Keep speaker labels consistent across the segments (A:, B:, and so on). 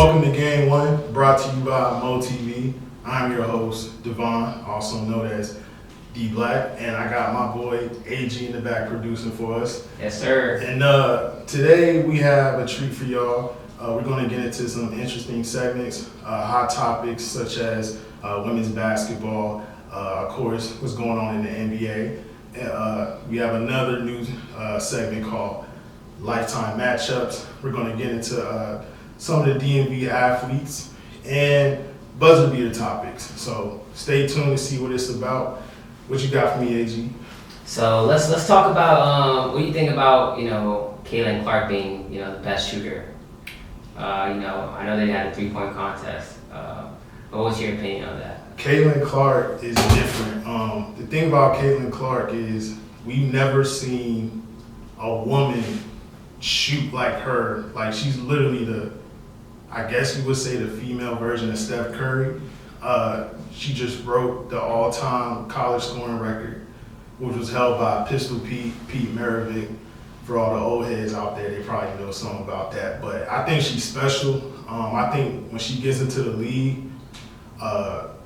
A: Welcome to Game 1, brought to you by Mo TV. I'm your host, Devon, also known as Dblack, and I got my boy AG in the back producing for us.
B: Yes, sir.
A: And today we have a treat for y'all. We're going to get into some interesting segments, hot topics such as women's basketball, of course, what's going on in the NBA. We have another new segment called Lifetime Matchups. We're going to get into some of the DMV athletes and buzzer beater topics. So stay tuned to see what it's about. What you got for me, AG?
B: So let's talk about what do you think about Caitlin Clark being the best shooter. I know they had a 3-point contest. What was your opinion on that?
A: Caitlin Clark is different. The thing about Caitlin Clark is we've never seen a woman shoot like her. Like, she's literally I guess you would say the female version of Steph Curry. She just broke the all-time college scoring record, which was held by Pistol Pete Maravich. For all the old heads out there, they probably know something about that. But I think she's special. I think when she gets into the league,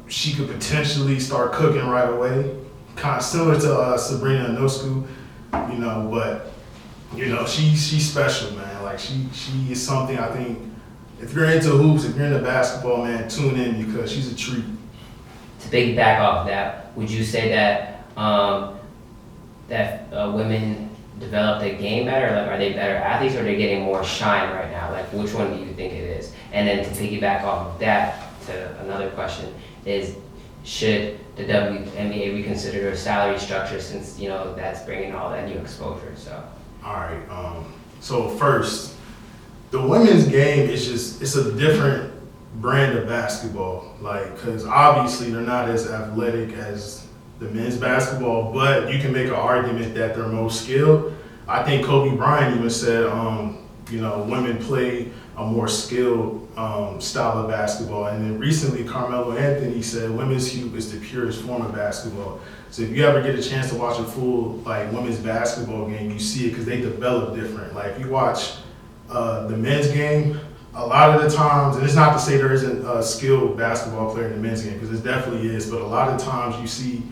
A: she could potentially start cooking right away. Kind of similar to Sabrina Ionescu, but she's special, man. Like, she is something. I think if you're into hoops, if you're into basketball, man, tune in because she's a treat.
B: To piggyback off that, would you say that women develop their game better? Like, are they better athletes, or are they getting more shine right now? Like, which one do you think it is? And then to piggyback off of that, to another question is, should the WNBA reconsider their salary structure since that's bringing all that new exposure? So.
A: All right. So first, the women's game is it's a different brand of basketball. Like, because obviously they're not as athletic as the men's basketball, but you can make an argument that they're most skilled. I think Kobe Bryant even said, women play a more skilled style of basketball. And then recently, Carmelo Anthony said women's hoop is the purest form of basketball. So if you ever get a chance to watch a full women's basketball game, you see it because they develop different. Like, if you watch the men's game, a lot of the times, and it's not to say there isn't a skilled basketball player in the men's game, because it definitely is, but a lot of times you see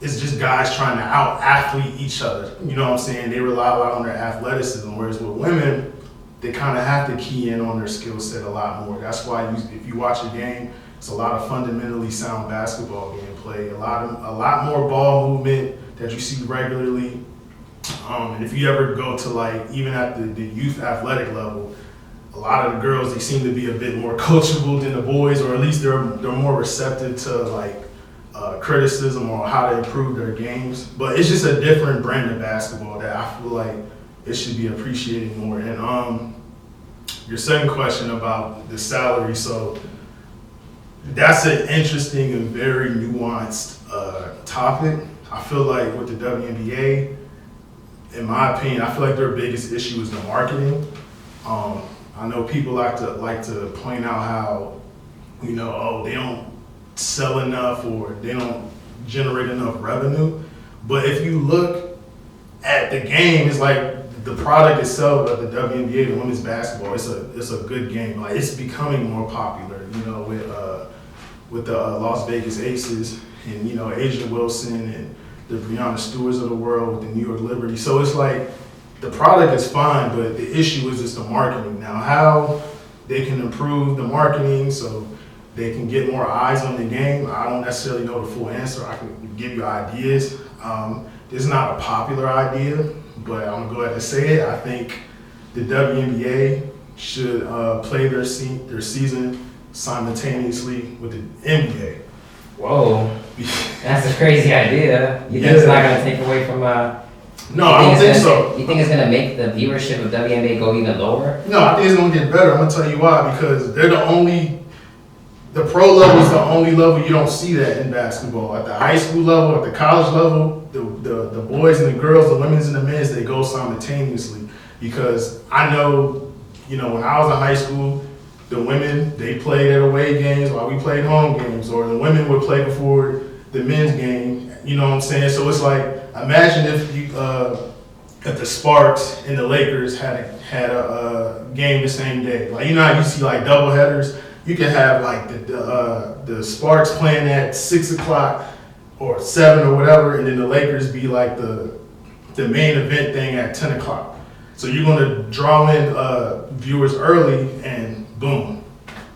A: it's just guys trying to out-athlete each other. You know what I'm saying? They rely a lot on their athleticism, whereas with women, they kind of have to key in on their skill set a lot more. That's why if you watch a game, it's a lot of fundamentally sound basketball gameplay, a lot more ball movement that you see regularly. And if you ever go to even at the youth athletic level, a lot of the girls, they seem to be a bit more coachable than the boys, or at least they're more receptive to criticism or how to improve their games. But it's just a different brand of basketball that I feel like it should be appreciated more. And your second question about the salary, so that's an interesting and very nuanced topic. I feel like with the WNBA, in my opinion, I feel like their biggest issue is the marketing. I know people like to point out how, they don't sell enough or they don't generate enough revenue. But if you look at the game, it's like the product itself of the WNBA, the women's basketball, it's a good game. Like, it's becoming more popular, with the Las Vegas Aces and, Asia Wilson and the Breanna Stewarts of the world with the New York Liberty. So it's like the product is fine, but the issue is just the marketing. Now, how they can improve the marketing so they can get more eyes on the game, I don't necessarily know the full answer. I can give you ideas. It's not a popular idea, but I'm gonna go ahead and say it. I think the WNBA should play their season simultaneously with the NBA.
B: Whoa, that's a crazy idea. You think it's not gonna take away from?
A: No, I don't think so.
B: You think it's gonna make the viewership of WNBA go even lower?
A: No, I think it's gonna get better. I'm gonna tell you why. Because they're the pro level is the only level you don't see that in basketball. At the high school level, at the college level, the boys and the girls, the women's and the men's, they go simultaneously. Because I know, when I was in high school, the women, they played at away games while we played home games, or the women would play before the men's game. You know what I'm saying? So it's like, imagine if if the Sparks and the Lakers had a game the same day. Like, you know how you see like double headers? You can have like the Sparks playing at 6 o'clock or 7 or whatever, and then the Lakers be like the main event thing at 10 o'clock. So you're going to draw in viewers early, and boom.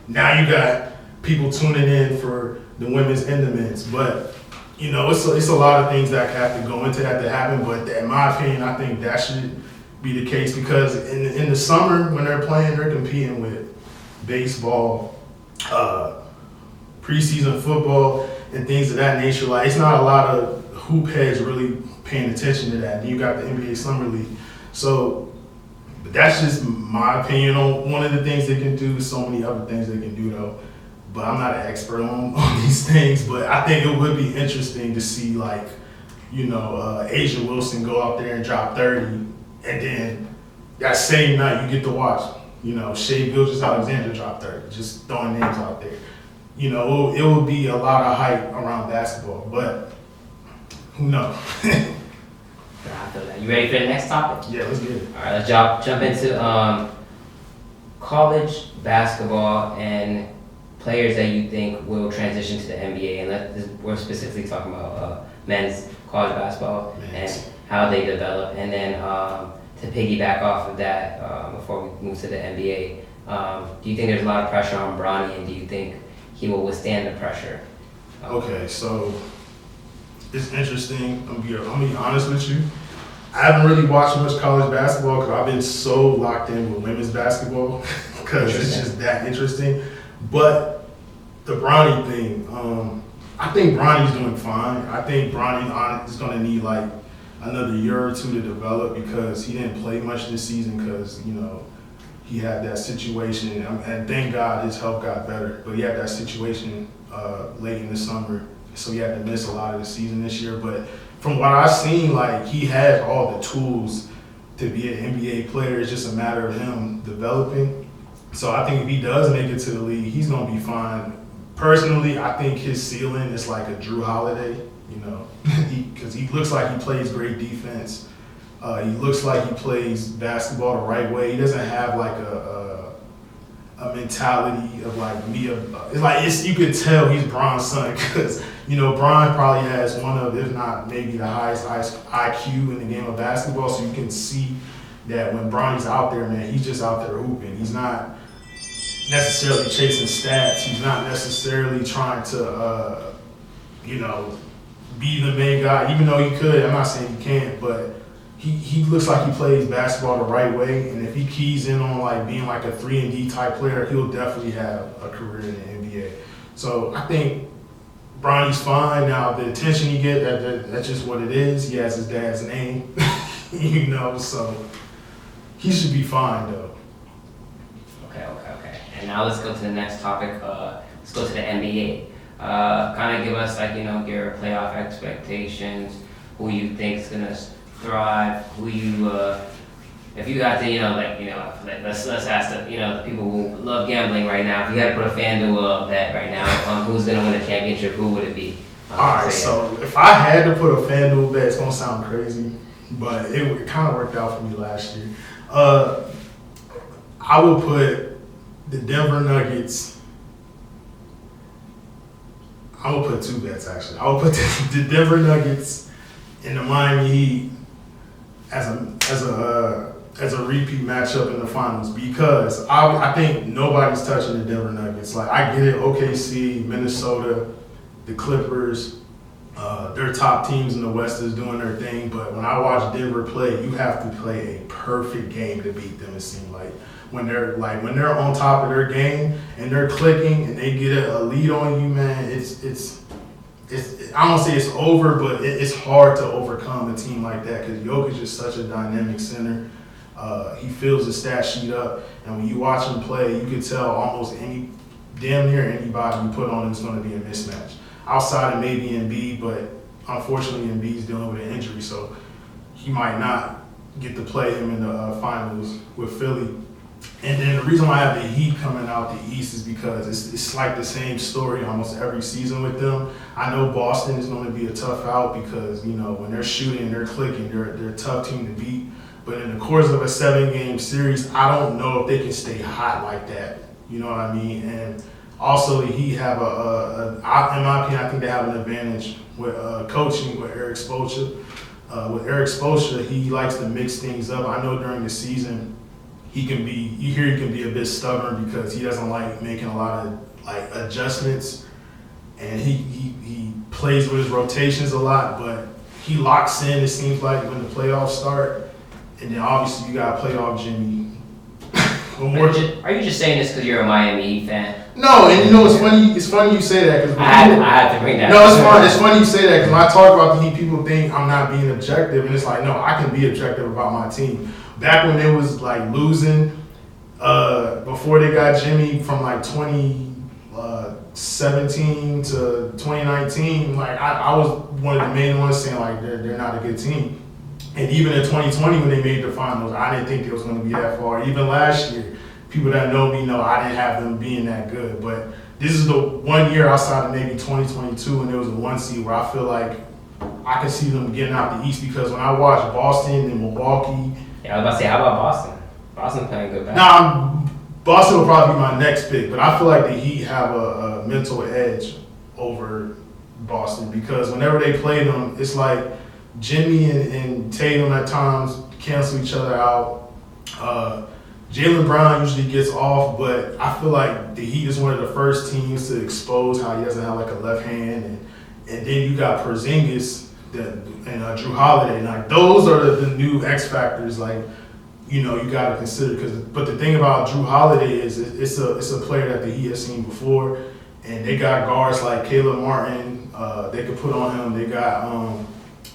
A: Now you got people tuning in for the women's and the men's. But, you know, it's a lot of things that have to go into that to happen. But in my opinion, I think that should be the case because in the summer when they're playing, they're competing with baseball, preseason football, and things of that nature. Like, it's not a lot of hoop heads really paying attention to that. And you got the NBA Summer League. So that's just my opinion on one of the things they can do. There's so many other things they can do, though. But I'm not an expert on these things. But I think it would be interesting to see, like, you know, Asia Wilson go out there and drop 30. And then that same night you get to watch, you know, Shea Gilgeous-Alexander drop 30. Just throwing names out there. You know, it would be a lot of hype around basketball. But who knows?
B: I feel that. You ready for the next topic?
A: Yeah, let's get it.
B: All right, let's jump into college basketball and players that you think will transition to the NBA. And we're specifically talking about men's college basketball and how they develop. And then to piggyback off of that, before we move to the NBA, do you think there's a lot of pressure on Bronny, and do you think he will withstand the pressure?
A: Okay, so it's interesting. I'm gonna be honest with you. I haven't really watched much college basketball because I've been so locked in with women's basketball because it's just that interesting. But the Bronny thing, I think Bronny's doing fine. I think Bronny is going to need like another year or two to develop because he didn't play much this season because, you know, he had that situation. And thank God his health got better. But he had that situation late in the summer. So he had to miss a lot of the season this year. But from what I've seen, like, he has all the tools to be an NBA player. It's just a matter of him developing. So I think if he does make it to the league, he's going to be fine. Personally, I think his ceiling is like a Drew Holiday, you know, because he looks like he plays great defense. He looks like he plays basketball the right way. He doesn't have like a mentality of like me. It's like you could tell he's Bron's son because, you know, Bron probably has one of, if not maybe the highest IQ in the game of basketball. So you can see that when Bronny's out there, man, he's just out there hooping. He's not necessarily chasing stats. He's not necessarily trying to, you know, be the main guy, even though he could. I'm not saying he can't, but he looks like he plays basketball the right way. And if he keys in on like being like a 3-and-D type player, he'll definitely have a career in the NBA. So I think Bronny's fine. Now, the attention he gets, that's just what it is. He has his dad's name, you know, so he should be fine, though.
B: Okay. And now let's go to the next topic. Let's go to the NBA. Kind of give us, like, you know, your playoff expectations, who you think is going to thrive, who you, if you got to, you know, like, you know, let's ask the, you know, the people who love gambling right now, if you had to put a FanDuel bet right now, who's going to win the championship, who would it be?
A: All right, so if I had to put a FanDuel bet, it's going to sound crazy, but it kind of worked out for me last year. I would put the Denver Nuggets. I would put two bets, actually. I would put the Denver Nuggets and the Miami Heat as a repeat matchup in the finals because I think nobody's touching the Denver Nuggets. Like, I get it, OKC, Minnesota, the Clippers, their top teams in the West is doing their thing, but when I watch Denver play, you have to play a perfect game to beat them, it seems like. When they're on top of their game and they're clicking and they get a lead on you, man, it's I don't say it's over, but it's hard to overcome a team like that because Jokic is such a dynamic center. He fills the stat sheet up, and when you watch him play, you can tell almost damn near anybody you put on him is going to be a mismatch. Outside of maybe Embiid, but unfortunately Embiid's dealing with an injury, so he might not get to play him in the finals with Philly. And then the reason why I have the Heat coming out the East is because it's like the same story almost every season with them. I know Boston is going to be a tough out because, you know, when they're shooting, they're clicking, they're a tough team to beat. But in the course of a 7-game series, I don't know if they can stay hot like that. You know what I mean? And also, the Heat have in my opinion, I think they have an advantage with coaching with Eric Spoelstra. With Eric Spoelstra, he likes to mix things up. I know during the season, he can be a bit stubborn because he doesn't like making a lot of like adjustments, and he plays with his rotations a lot, but he locks in, it seems like, when the playoffs start. And then obviously you got playoff Jimmy.
B: Are you just saying this because you're a Miami Heat fan?
A: No, and you know it's funny. It's funny you say that because
B: I had to bring that.
A: No, it's fun. It's funny you say that because when I talk about the Heat, people think I'm not being objective, and it's like, no, I can be objective about my team. Back when they was like losing, before they got Jimmy from like 2017 to 2019, like I was one of the main ones saying like they're not a good team. And even in 2020 when they made the finals, I didn't think they was going to be that far. Even last year, people that know me know I didn't have them being that good. But this is the 1 year outside of maybe 2022 when there was a 1 seed where I feel like I can see them getting out the East, because when I watch Boston and Milwaukee.
B: Yeah, I was about to say, how about Boston? Boston playing good basketball.
A: Nah, Boston will probably be my next pick, but I feel like the Heat have a mental edge over Boston, because whenever they play them, it's like Jimmy and Tatum at times cancel each other out. Jaylen Brown usually gets off, but I feel like the Heat is one of the first teams to expose how he doesn't have like a left hand, and then you got Porzingis and Drew Holiday. Like those are the new X factors. Like, you know, you got to consider, but the thing about Drew Holiday is it's a player that the Heat has seen before, and they got guards like Caleb Martin. They could put on him. They got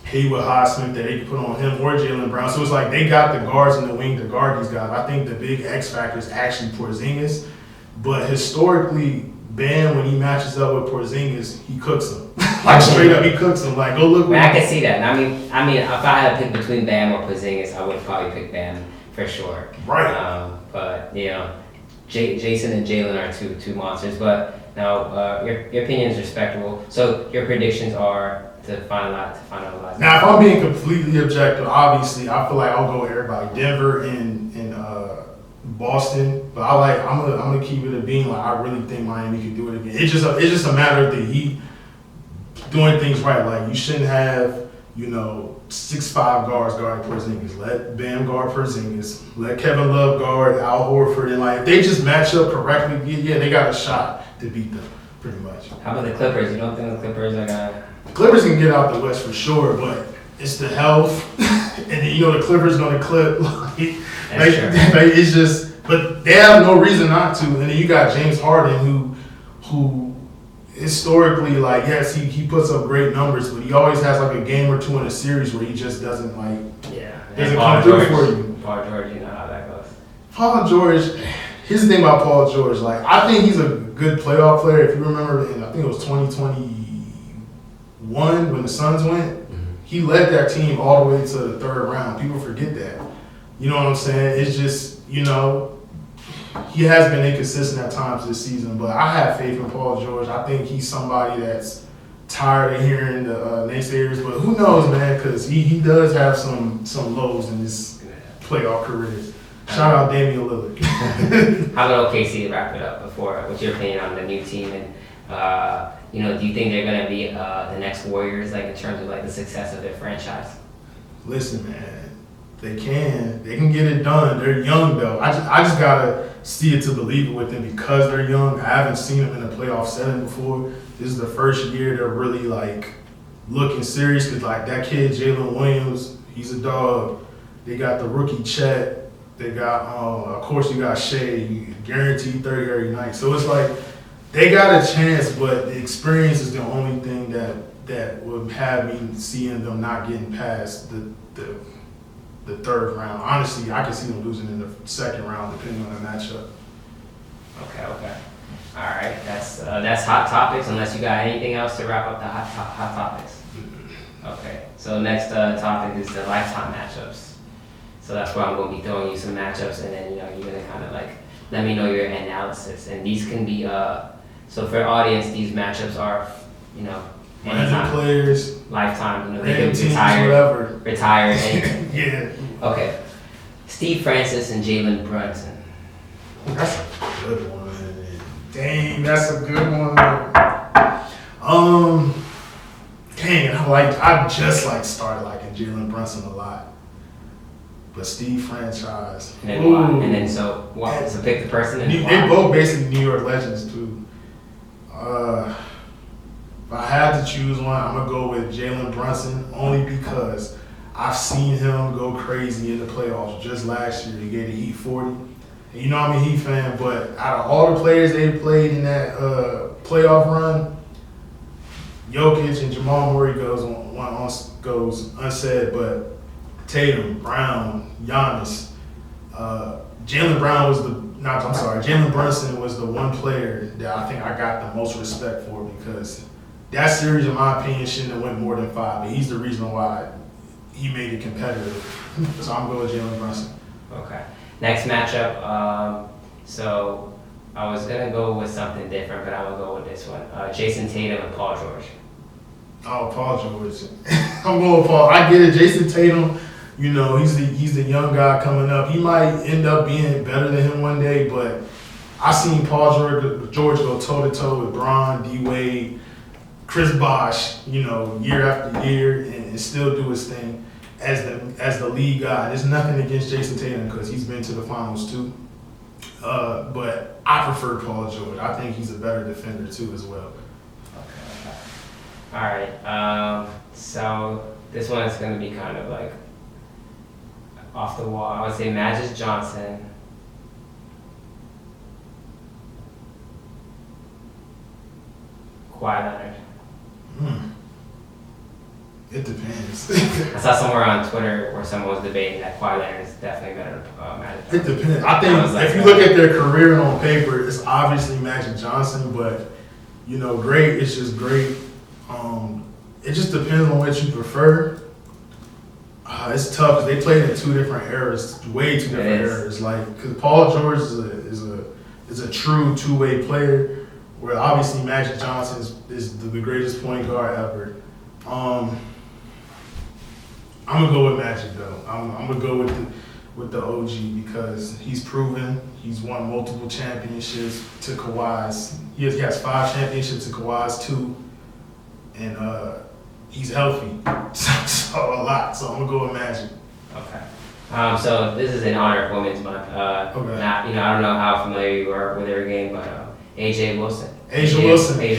A: Haywood Highsmith that they could put on him, or Jaylen Brown. So it's like they got the guards in the wing to guard these guys. I think the big X factor is actually Porzingis, but historically, Bam, when he matches up with Porzingis, he cooks him. Like straight up, he cooks him. Like, go look.
B: I mean, I can see that. I mean, if I had to pick between Bam or Porzingis, I would probably pick Bam for sure.
A: Right.
B: But you know, Jason and Jalen are two monsters. But now, your opinion is respectable. So your predictions are to finalize.
A: Now, if I'm being completely objective, obviously, I feel like I'll go with everybody. Denver and Boston, but I'm gonna keep it a being. Like, I really think Miami could do it again. It's just a matter of the Heat doing things right. Like, you shouldn't have 6'5" guards guarding Porzingis. Let Bam guard Porzingis. Let Kevin Love guard Al Horford. And like, if they just match up correctly, yeah, they got a shot to beat them, pretty much.
B: How about the Clippers? You don't think the Clippers are gonna?
A: The Clippers can get out the West for sure, but it's the health, and then the Clippers gonna clip. It's just, but they have no reason not to. And then you got James Harden, who historically, like, yes, he puts up great numbers, but he always has like a game or two in a series where he just doesn't come through for you.
B: Paul George, you know how that goes.
A: Paul George, here's the thing about Paul George. Like, I think he's a good playoff player. If you remember, I think it was 2021 when the Suns went, he led that team all the way to the third round. People forget that. You know what I'm saying? It's just, he has been inconsistent at times this season, but I have faith in Paul George. I think he's somebody that's tired of hearing the naysayers, but who knows, man, because he does have some lows in his playoff career. Shout out Damian Lillard.
B: How about OKC to wrap it up before? What's your opinion on the new team? And, do you think they're going to be the next Warriors, like in terms of like the success of their franchise?
A: Listen, man. They can get it done. They're young though. I just gotta see it to believe it with them because they're young. I haven't seen them in a playoff setting before. This is the first year they're really like looking serious, because like that kid Jalen Williams, he's a dog. They got the rookie Chet. They got of course you got Shea, guaranteed 30 every night. So it's like they got a chance, but the experience is the only thing that would have me seeing them not getting past the third round. Honestly, I can see them losing in the second round depending on the matchup.
B: Okay. All right, that's hot topics. Unless you got anything else to wrap up the hot topics. Okay. So next topic is the lifetime matchups. So that's where I'm going to be throwing you some matchups, and then you're going to kind of like let me know your analysis. And these can be so for audience, these matchups are
A: Random players,
B: lifetime. They
A: random
B: can
A: teams,
B: retire,
A: whatever.
B: anything.
A: Yeah.
B: Okay. Steve Francis and Jalen Brunson.
A: That's a good one. Dang, that's a good one. Dang, I just started liking Jalen Brunson a lot. But Steve franchise.
B: And then why? And then so pick the person and
A: They both basically New York legends too. If I had to choose one, I'm gonna go with Jalen Brunson only because I've seen him go crazy in the playoffs. Just last year, he gave the Heat 40. And you know I'm a Heat fan, but out of all the players they played in that playoff run, Jokic and Jamal Murray goes unsaid, but Tatum, Brown, Giannis, Jalen Brunson was the one player that I think I got the most respect for because that series, in my opinion, shouldn't have went more than 5. But he's the reason why he made it competitive. So I'm going with Jalen Brunson.
B: Okay. Next matchup. So I was gonna go with something different, but I'm gonna go with this one. Jason Tatum and Paul George.
A: Oh, Paul George. I'm going with Paul. I get it. Jason Tatum, you know, he's the young guy coming up. He might end up being better than him one day, but I seen Paul George go toe-to-toe with Bron, D-Wade, Chris Bosh, you know, year after year and still do his thing as the lead guy. There's nothing against Jason Tatum because he's been to the finals too. But I prefer Paul George. I think he's a better defender too as well.
B: Okay. All right. So this one is going to be kind of like off the wall. I would say Magic Johnson. Kawhi Leonard.
A: It depends.
B: I saw somewhere on Twitter where someone was debating that Kawhi Leonard is definitely better than Magic Johnson.
A: It depends. I think if you look at their career on paper, it's obviously Magic Johnson, but you know, great. It's just great. It just depends on what you prefer. It's tough because they played in 2 different eras, way 2 different eras. Because Paul George is a true 2-way player, where obviously Magic Johnson is the greatest point guard ever. I'm gonna go with Magic though. I'm gonna go with the OG because he's proven. He's won multiple championships to Kawhi's. He has 5 championships to Kawhi's 2, and he's healthy, so a lot. So I'm gonna go with Magic.
B: Okay. So this is in honor of Women's Month.
A: Okay.
B: I don't know how familiar you are with their game, but AJ Wilson.
A: Asia Wilson.
B: Y'all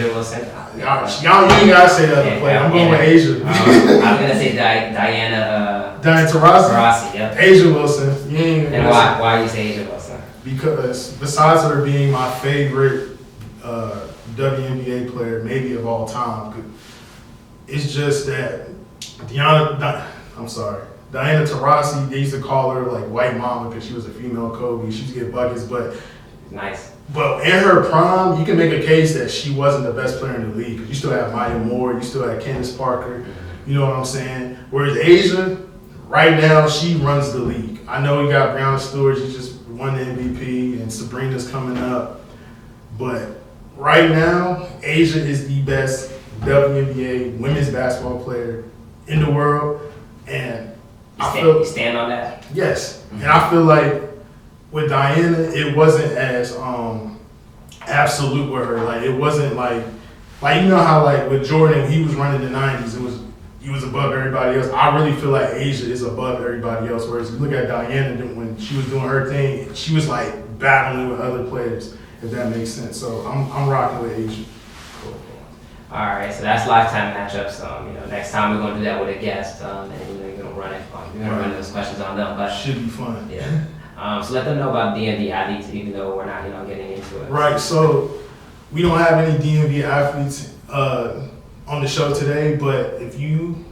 A: you ain't gotta say the other player. I'm going with Asia.
B: I was gonna say Diana
A: Taurasi.
B: Yep.
A: Asia Wilson.
B: And why do you say Asia Wilson?
A: Because besides her being my favorite WNBA player, maybe of all time, it's just that Diana Taurasi, they used to call her like White Mama because she was a female Kobe. She used to get buckets, but
B: nice.
A: But in her prime, you can make a case that she wasn't the best player in the league. You still have Maya Moore, you still have Candace Parker, you know what I'm saying? Whereas Asia, right now, she runs the league. I know we got Breanna Stewart, she just won the MVP, and Sabrina's coming up. But right now, Asia is the best WNBA women's basketball player in the world. And
B: you stand on that?
A: Yes. And I feel like with Diana, it wasn't as absolute with her. Like it wasn't like you know how like with Jordan, he was running the 90s. He was above everybody else. I really feel like Asia is above everybody else. Whereas you look at Diana when she was doing her thing, she was like battling with other players. If that makes sense. So I'm rocking with Asia.
B: Cool. All right, so that's lifetime matchups. Next time we're gonna do that with a guest, and you're gonna run it. We're gonna run those questions on them. But
A: should be fun.
B: Yeah. So let them know about DMV athletes, even though we're not, getting into it.
A: Right. So we don't have any DMV athletes on the show today, but if you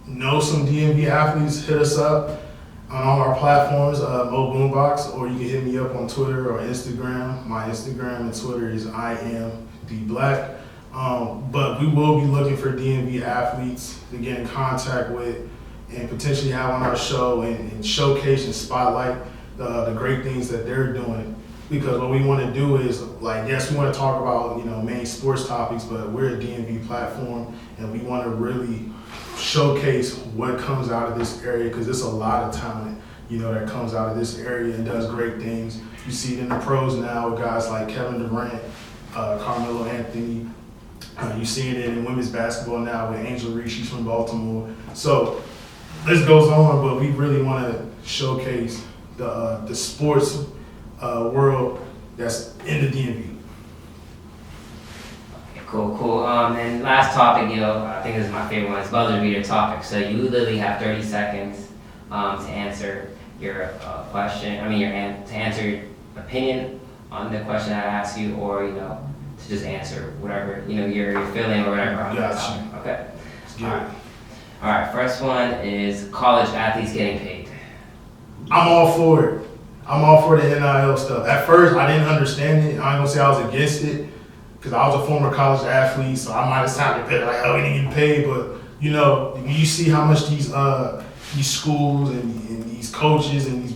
A: know some DMV athletes, hit us up on all our platforms, Mo Boombox, or you can hit me up on Twitter or Instagram. My Instagram and Twitter is I am Dblack. But we will be looking for DMV athletes to get in contact with and potentially have on our show and showcase and spotlight the great things that they're doing. Because what we want to do is, yes, we want to talk about, main sports topics, but we're a DMV platform and we want to really showcase what comes out of this area because there's a lot of talent that comes out of this area and does great things. You see it in the pros now with guys like Kevin Durant, Carmelo Anthony. You see it in women's basketball now with Angel Reese, she's from Baltimore. So this goes on, but we really want to showcase the sports world that's in the DMV.
B: Cool. And last topic, I think this is my favorite one. It's buzzer beater topic. So you literally have 30 seconds to answer your question. To answer your opinion on the question I ask you, or to just answer whatever you're feeling or whatever on that topic. Okay. All right. First one is college athletes getting paid.
A: I'm all for it. I'm all for the NIL stuff. At first, I didn't understand it. I ain't gonna say I was against it, because I was a former college athlete, so I might have sounded bit like, oh, we didn't get paid. But when you see how much these schools and these coaches and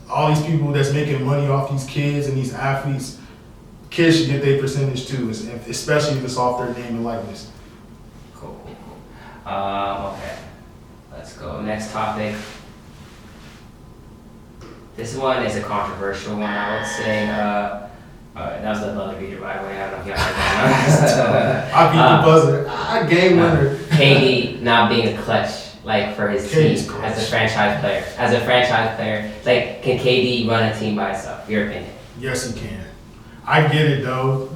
A: all these people that's making money off these kids and these athletes, kids should get their percentage too, especially if it's off their name and likeness.
B: Cool. Okay. Let's go. Next topic. This one is a controversial one, I would say. That was the buzzer beater, by the way. I don't know if y'all heard that.
A: I beat the buzzer. I game winner.
B: KD not being a clutch, for his team as a franchise player. Can KD run a team by himself? Your opinion?
A: Yes, he can. I get it though.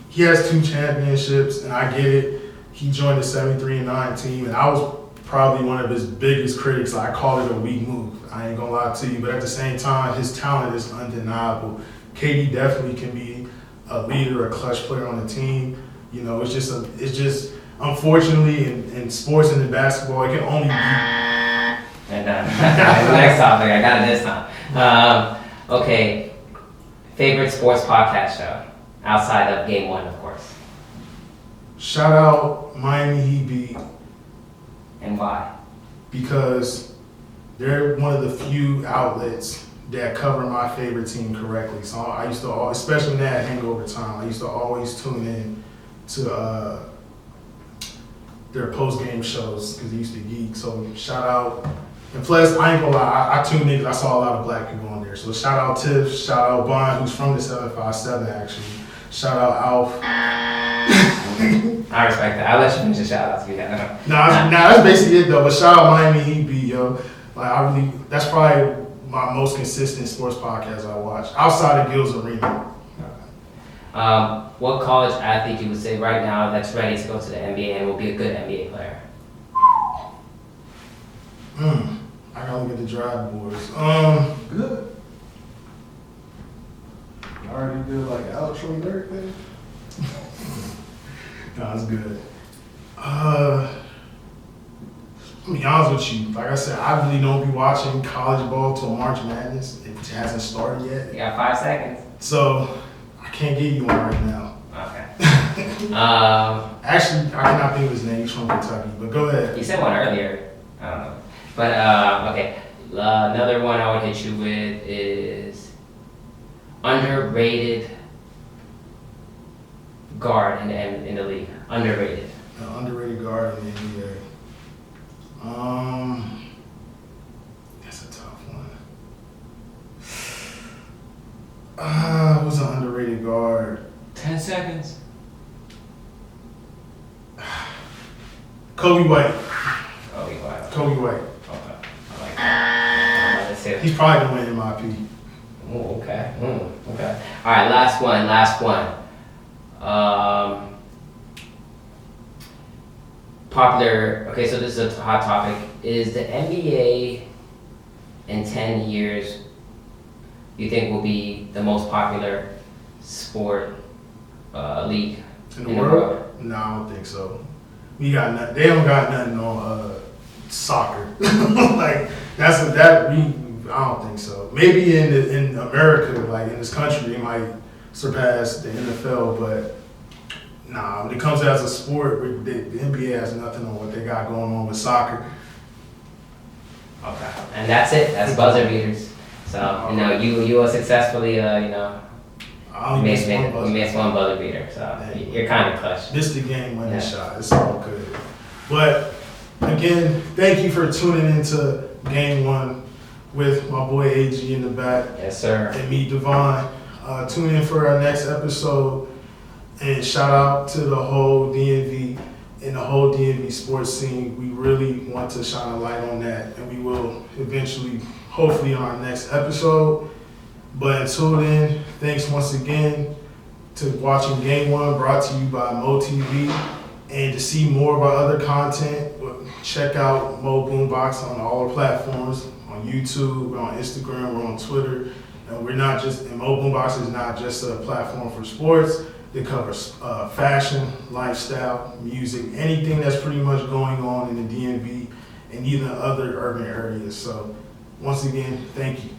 A: He has 2 championships, and I get it. He joined the 73-9 team, and I was probably one of his biggest critics. I call it a weak move. I ain't gonna lie to you, but at the same time, his talent is undeniable. KD definitely can be a leader, a clutch player on the team. It's just unfortunately in sports and in basketball, it can only be.
B: And next topic, I got it this time. Okay, favorite sports podcast show outside of Game 1, of course.
A: Shout out Miami Heat Beat.
B: And why?
A: Because they're one of the few outlets that cover my favorite team correctly. So I used to, especially when they had hangover time, I used to always tune in to their post-game shows because they used to geek. So shout out. And plus, I ain't gonna lie, I tuned in because I saw a lot of black people on there. So shout out Tiff, shout out Bond, who's from the 757 actually. Shout out Alf.
B: I respect that. I'll let you finish the shout outs if you have.
A: Nah, that's basically it though. But shout out Miami Heat Beat, yo. That's probably my most consistent sports podcast I watch, outside of Gil's Arena.
B: What college athlete you would say right now that's ready to go to the NBA and will be a good NBA player?
A: I gotta look at the draft boards.
C: Good. I already did like an outro and everything.
A: Nah, it's good. I'm gonna be honest with you. Like I said, I really don't be watching college ball till March Madness. It hasn't started yet.
B: You got 5 seconds.
A: So I can't give you one right now.
B: Okay.
A: Actually, I cannot think of his name. He's from Kentucky. But go ahead.
B: You said one earlier. I don't know. But okay. Another one I would hit you with is underrated guard in the league. Underrated.
A: An underrated guard in the NBA. That's a tough one. Who's an underrated guard?
B: 10 seconds.
A: Kobe White.
B: Kobe White.
A: Kobe White.
B: Okay. I like that. That's it.
A: He's probably gonna win MIP.
B: Oh, okay. Okay. All right. Last one. Popular. Okay, so this is a hot topic. Is the NBA in 10 years, you think, will be the most popular sport league
A: In the world? No, I don't think so. They don't got nothing on soccer. I don't think so. Maybe in America, like in this country, it might surpass the NFL, but nah, when it comes as a sport, the NBA has nothing on what they got going on with soccer.
B: Okay. And that's it. That's buzzer beaters. So, you will successfully,
A: I only
B: missed one buzzer beater. So, you're kind of clutch.
A: Missed the game winning shot. It's all good. But again, thank you for tuning into Game 1 with my boy AG in the back
B: Yes, sir.
A: and me, Devon. Tune in for our next episode. And shout out to the whole DMV and the whole DMV sports scene. We really want to shine a light on that, and we will eventually, hopefully, on our next episode. But until then, thanks once again to watching Game 1, brought to you by MoTV. And to see more of our other content, check out Mo Boombox on all our platforms, on YouTube, we're on Instagram, we're on Twitter. And we're not just, and Mo Boombox is not just a platform for sports. It covers fashion, lifestyle, music, anything that's pretty much going on in the DMV and even other urban areas. So once again, thank you.